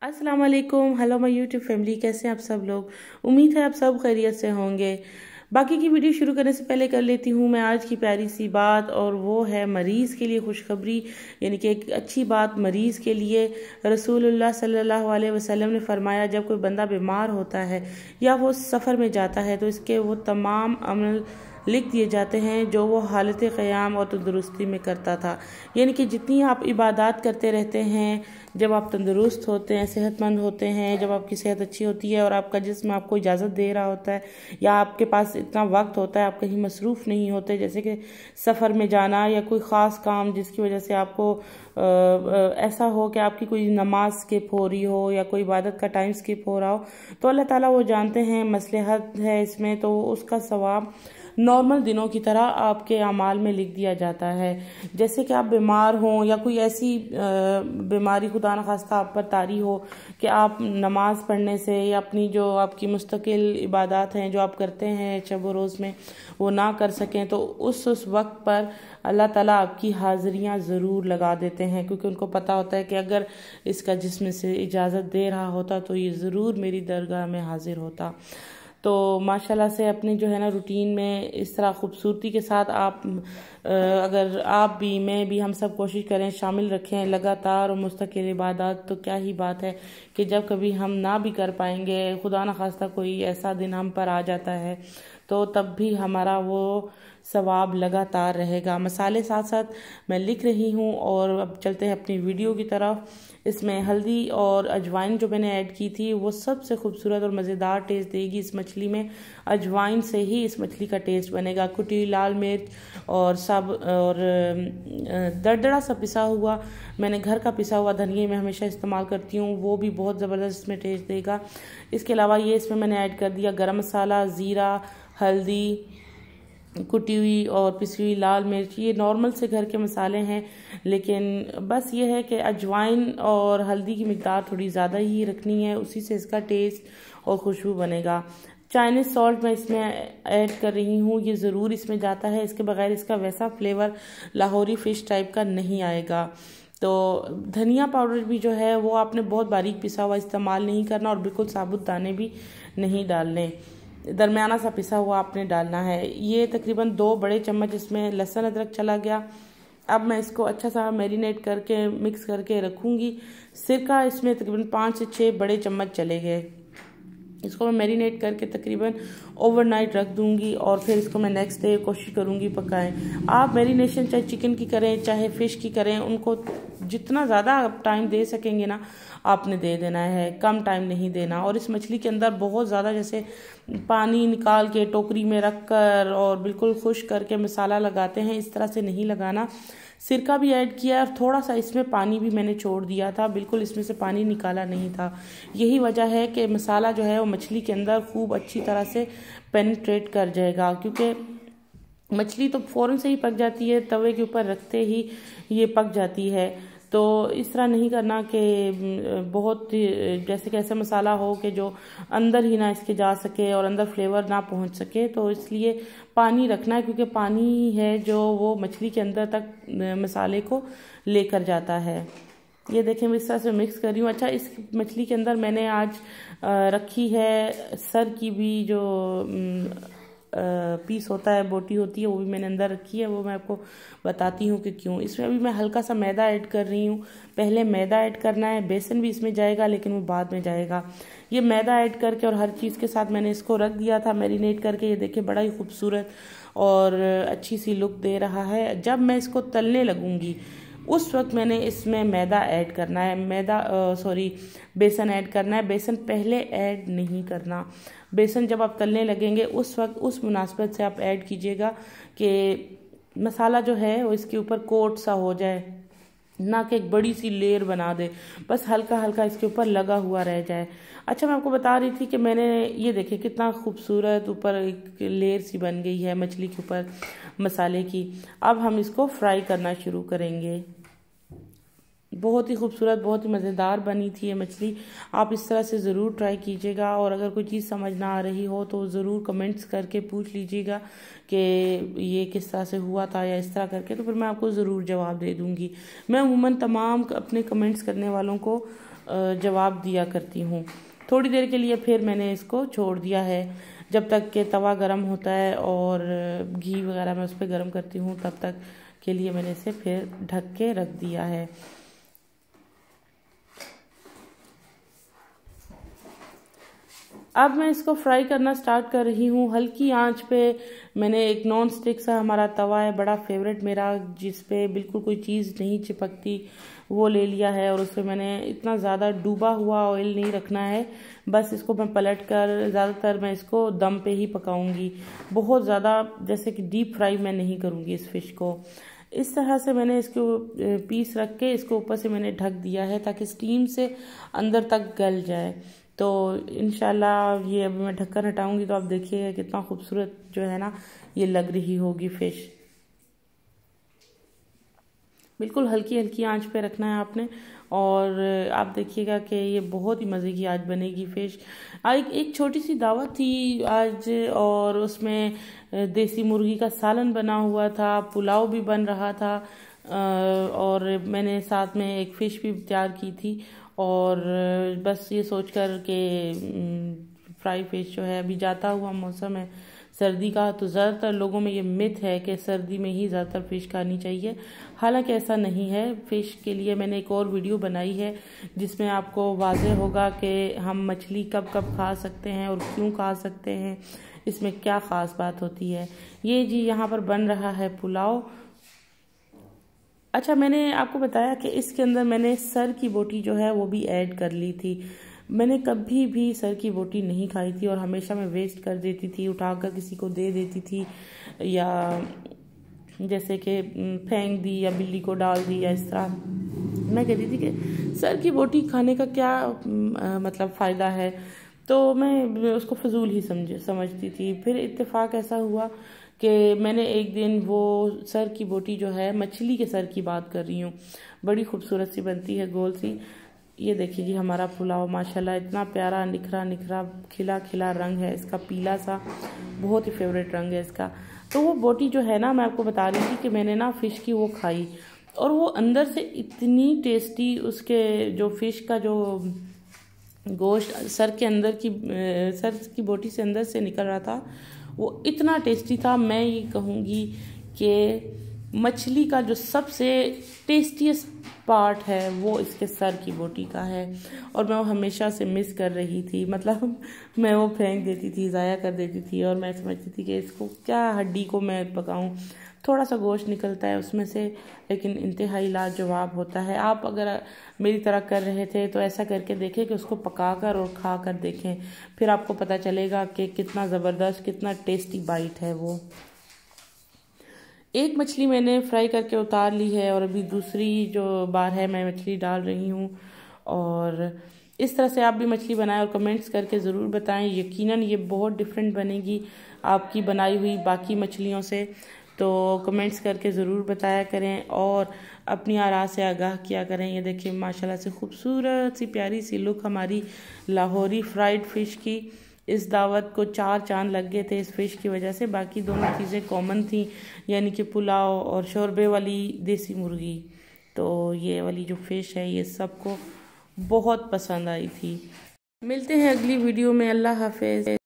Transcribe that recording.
अस्सलाम वालेकुम। Hello my YouTube family, कैसे हैं आप सब लोग। उम्मीद है आप सब खैरियत से होंगे। बाकी की वीडियो शुरू करने से पहले कर लेती हूँ मैं आज की प्यारी सी बात, और वो है मरीज़ के लिए खुशखबरी, यानी कि एक अच्छी बात मरीज़ के लिए। रसूलुल्लाह सल्लल्लाहु अलैहि वसल्लम ने फरमाया, जब कोई बंदा बीमार होता है या वो सफ़र में जाता है तो इसके वो तमाम अमल लिख दिए जाते हैं जो वो हालत क़याम और तंदुरुस्ती में करता था। यानी कि जितनी आप इबादत करते रहते हैं, जब आप तंदुरुस्त होते हैं, सेहतमंद होते हैं, जब आपकी सेहत अच्छी होती है और आपका जिस्म आपको इजाज़त दे रहा होता है, या आपके पास इतना वक्त होता है, आप कहीं मसरूफ़ नहीं होते, जैसे कि सफ़र में जाना या कोई ख़ास काम जिसकी वजह से आपको ऐसा हो कि आपकी कोई नमाज स्किप हो रही हो या कोई इबादत का टाइम स्किप हो रहा हो, तो अल्लाह ताला वो जानते हैं, मसलहत है इसमें, तो उसका सवाब नॉर्मल दिनों की तरह आपके अमाल में लिख दिया जाता है। जैसे कि आप बीमार हों या कोई ऐसी बीमारी खुदा न खास्ता आप पर तारी हो कि आप नमाज पढ़ने से या अपनी जो आपकी मुस्तकिल इबादत हैं जो आप करते हैं शब व रोज़ में वो ना कर सकें, तो उस वक्त पर अल्लाह ताला आपकी हाज़िरियाँ ज़रूर लगा देते हैं, क्योंकि उनको पता होता है कि अगर इसका जिस्म से इजाज़त दे रहा होता तो ये ज़रूर मेरी दरगाह में हाजिर होता। तो माशाल्लाह से अपनी जो है ना रूटीन में इस तरह खूबसूरती के साथ आप अगर आप भी, मैं भी, हम सब कोशिश करें, शामिल रखें लगातार और मुस्तकिल इबादत, तो क्या ही बात है कि जब कभी हम ना भी कर पाएंगे, खुदा न खास्ता कोई ऐसा दिन हम पर आ जाता है, तो तब भी हमारा वो सवाब लगातार रहेगा। मसाले साथ साथ मैं लिख रही हूँ, और अब चलते हैं अपनी वीडियो की तरफ। इसमें हल्दी और अजवाइन जो मैंने ऐड की थी वो सबसे खूबसूरत और मज़ेदार टेस्ट देगी इस मछली में। अजवाइन से ही इस मछली का टेस्ट बनेगा। कुटी लाल मिर्च और सब और दरदरा सा पिसा हुआ, मैंने घर का पिसा हुआ धनिया मैं हमेशा इस्तेमाल करती हूँ, वो भी बहुत ज़बरदस्त इसमें टेस्ट देगा। इसके अलावा ये इसमें मैंने ऐड कर दिया गरम मसाला, ज़ीरा, हल्दी, कुटी हुई और पिसी हुई लाल मिर्च। ये नॉर्मल से घर के मसाले हैं, लेकिन बस ये है कि अजवाइन और हल्दी की मिकदार थोड़ी ज़्यादा ही रखनी है, उसी से इसका टेस्ट और खुशबू बनेगा। चाइनीज़ सॉल्ट मैं इसमें ऐड कर रही हूँ, ये ज़रूर इसमें जाता है, इसके बगैर इसका वैसा फ्लेवर लाहौरी फ़िश टाइप का नहीं आएगा। तो धनिया पाउडर भी जो है वो आपने बहुत बारीक पिसा हुआ इस्तेमाल नहीं करना, और बिल्कुल साबुत दाने भी नहीं डालने, दरमियाना सा पिसा हुआ आपने डालना है। ये तकरीबन 2 बड़े चम्मच इसमें लहसुन अदरक चला गया। अब मैं इसको अच्छा सा मैरिनेट करके मिक्स करके रखूँगी। सिरका इसमें तकरीबन 5 से 6 बड़े चम्मच चले गए। इसको मैं मैरिनेट करके तकरीबन ओवरनाइट रख दूंगी, और फिर इसको मैं नेक्स्ट डे कोशिश करूंगी पकाएं। आप मैरिनेशन चाहे चिकन की करें चाहे फ़िश की करें, उनको जितना ज़्यादा आप टाइम दे सकेंगे ना आपने दे देना है, कम टाइम नहीं देना। और इस मछली के अंदर बहुत ज़्यादा जैसे पानी निकाल के टोकरी में रख कर और बिल्कुल खुश करके मसाला लगाते हैं, इस तरह से नहीं लगाना। सिरका भी ऐड किया और थोड़ा सा इसमें पानी भी मैंने छोड़ दिया था, बिल्कुल इसमें से पानी निकाला नहीं था। यही वजह है कि मसाला जो है वो मछली के अंदर खूब अच्छी तरह से पेनिट्रेट कर जाएगा, क्योंकि मछली तो फ़ौरन से ही पक जाती है, तवे के ऊपर रखते ही ये पक जाती है। तो इस तरह नहीं करना कि बहुत जैसे कैसे मसाला हो कि जो अंदर ही ना इसके जा सके और अंदर फ्लेवर ना पहुंच सके, तो इसलिए पानी रखना है, क्योंकि पानी है जो वो मछली के अंदर तक मसाले को लेकर जाता है। ये देखें मैं इस तरह से मिक्स कर रही हूँ। अच्छा, इस मछली के अंदर मैंने आज रखी है सर की भी जो पीस होता है, बोटी होती है, वो भी मैंने अंदर रखी है, वो मैं आपको बताती हूँ कि क्यों। इसमें अभी मैं हल्का सा मैदा ऐड कर रही हूँ। पहले मैदा ऐड करना है, बेसन भी इसमें जाएगा लेकिन वो बाद में जाएगा। ये मैदा ऐड करके और हर चीज़ के साथ मैंने इसको रख दिया था मैरिनेट करके। ये देखिए बड़ा ही खूबसूरत और अच्छी सी लुक दे रहा है। जब मैं इसको तलने लगूंगी उस वक्त मैंने इसमें मैदा ऐड करना है, बेसन ऐड करना है। बेसन पहले ऐड नहीं करना, बेसन जब आप तलने लगेंगे उस वक्त उस मुनासबत से आप ऐड कीजिएगा कि मसाला जो है वो इसके ऊपर कोट सा हो जाए, ना कि एक बड़ी सी लेयर बना दे, बस हल्का हल्का इसके ऊपर लगा हुआ रह जाए। अच्छा, मैं आपको बता रही थी कि मैंने ये देखिए कितना खूबसूरत ऊपर एक लेयर सी बन गई है मछली के ऊपर मसाले की। अब हम इसको फ्राई करना शुरू करेंगे। बहुत ही खूबसूरत, बहुत ही मज़ेदार बनी थी ये मछली। आप इस तरह से ज़रूर ट्राई कीजिएगा, और अगर कोई चीज़ समझ ना आ रही हो तो ज़रूर कमेंट्स करके पूछ लीजिएगा कि ये किस तरह से हुआ था या इस तरह करके, तो फिर मैं आपको ज़रूर जवाब दे दूँगी। मैं अमूमन तमाम अपने कमेंट्स करने वालों को जवाब दिया करती हूँ। थोड़ी देर के लिए फिर मैंने इसको छोड़ दिया है, जब तक कि तवा गरम होता है और घी वगैरह मैं उस पर गरम करती हूँ, तब तक के लिए मैंने इसे फिर ढक के रख दिया है। अब मैं इसको फ्राई करना स्टार्ट कर रही हूँ हल्की आंच पे। मैंने एक नॉन स्टिक सा हमारा तवा है, बड़ा फेवरेट मेरा, जिस पे बिल्कुल कोई चीज़ नहीं चिपकती, वो ले लिया है। और उसमें मैंने इतना ज़्यादा डूबा हुआ ऑयल नहीं रखना है, बस इसको मैं पलट कर ज़्यादातर मैं इसको दम पे ही पकाऊंगी। बहुत ज़्यादा जैसे कि डीप फ्राई मैं नहीं करूँगी इस फिश को। इस तरह से मैंने इसको पीस रख के इसको ऊपर से मैंने ढक दिया है ताकि स्टीम से अंदर तक गल जाए। तो इंशाल्लाह ये अभी मैं ढक्कन हटाऊंगी तो आप देखिएगा कितना खूबसूरत जो है ना ये लग रही होगी फिश। बिल्कुल हल्की हल्की आंच पे रखना है आपने, और आप देखिएगा कि ये बहुत ही मज़े की आज बनेगी फ़िश। एक छोटी सी दावत थी आज, और उसमें देसी मुर्गी का सालन बना हुआ था, पुलाव भी बन रहा था, और मैंने साथ में एक फ़िश भी तैयार की थी। और बस ये सोचकर कि फ्राई फ़िश जो है, अभी जाता हुआ मौसम है सर्दी का, तो ज़्यादातर लोगों में ये मिथ है कि सर्दी में ही ज़्यादातर फ़िश खानी चाहिए। हालांकि ऐसा नहीं है। फ़िश के लिए मैंने एक और वीडियो बनाई है जिसमें आपको वाज़ेह होगा कि हम मछली कब कब खा सकते हैं और क्यों खा सकते हैं, इसमें क्या ख़ास बात होती है। ये जी यहाँ पर बन रहा है पुलाव। अच्छा, मैंने आपको बताया कि इसके अंदर मैंने सर की बोटी जो है वो भी ऐड कर ली थी। मैंने कभी भी सर की बोटी नहीं खाई थी और हमेशा मैं वेस्ट कर देती थी, उठाकर किसी को दे देती थी, या जैसे कि फेंक दी या बिल्ली को डाल दी, या इस तरह। मैं कहती थी कि सर की बोटी खाने का क्या मतलब फ़ायदा है, तो मैं उसको फजूल ही समझती थी। फिर इत्तेफाक ऐसा हुआ कि मैंने एक दिन वो सर की बोटी जो है, मछली के सर की बात कर रही हूँ, बड़ी खूबसूरत सी बनती है, गोल सी। ये देखिए जी हमारा पुलाव माशाल्लाह इतना प्यारा निखरा निखरा खिला खिला रंग है इसका, पीला सा, बहुत ही फेवरेट रंग है इसका। तो वो बोटी जो है ना, मैं आपको बता रही थी कि मैंने ना फ़िश की वो खाई, और वो अंदर से इतनी टेस्टी, उसके जो फ़िश का जो गोश्त सर की बोटी से अंदर से निकल रहा था, वो इतना टेस्टी था। मैं ये कहूँगी कि मछली का जो सबसे टेस्टीएस्ट पार्ट है वो इसके सर की बोटी का है, और मैं वो हमेशा से मिस कर रही थी। मतलब मैं वो फेंक देती थी, ज़ाया कर देती थी, और मैं समझती थी कि इसको क्या हड्डी को मैं पकाऊं, थोड़ा सा गोश्त निकलता है उसमें से, लेकिन इंतहाई लाजवाब होता है। आप अगर मेरी तरह कर रहे थे तो ऐसा करके देखें कि उसको पकाकर और खा कर देखें, फिर आपको पता चलेगा कि कितना ज़बरदस्त, कितना टेस्टी बाइट है वो। एक मछली मैंने फ्राई करके उतार ली है, और अभी दूसरी जो बार है मैं मछली डाल रही हूँ। और इस तरह से आप भी मछली बनाएं और कमेंट्स करके ज़रूर बताएं। यकीनन ये बहुत डिफरेंट बनेगी आपकी बनाई हुई बाकी मछलियों से, तो कमेंट्स करके ज़रूर बताया करें और अपनी आरा से आगाह किया करें। ये देखिए माशाल्लाह से खूबसूरत सी प्यारी सी लुक हमारी लाहौरी फ्राइड फ़िश की। इस दावत को 4 चांद लग गए थे इस फ़िश की वजह से। बाकी दोनों चीज़ें कॉमन थी, यानी कि पुलाव और शोरबे वाली देसी मुर्गी। तो ये वाली जो फ़िश है ये सबको बहुत पसंद आई थी। मिलते हैं अगली वीडियो में। अल्लाह हाफ़िज़।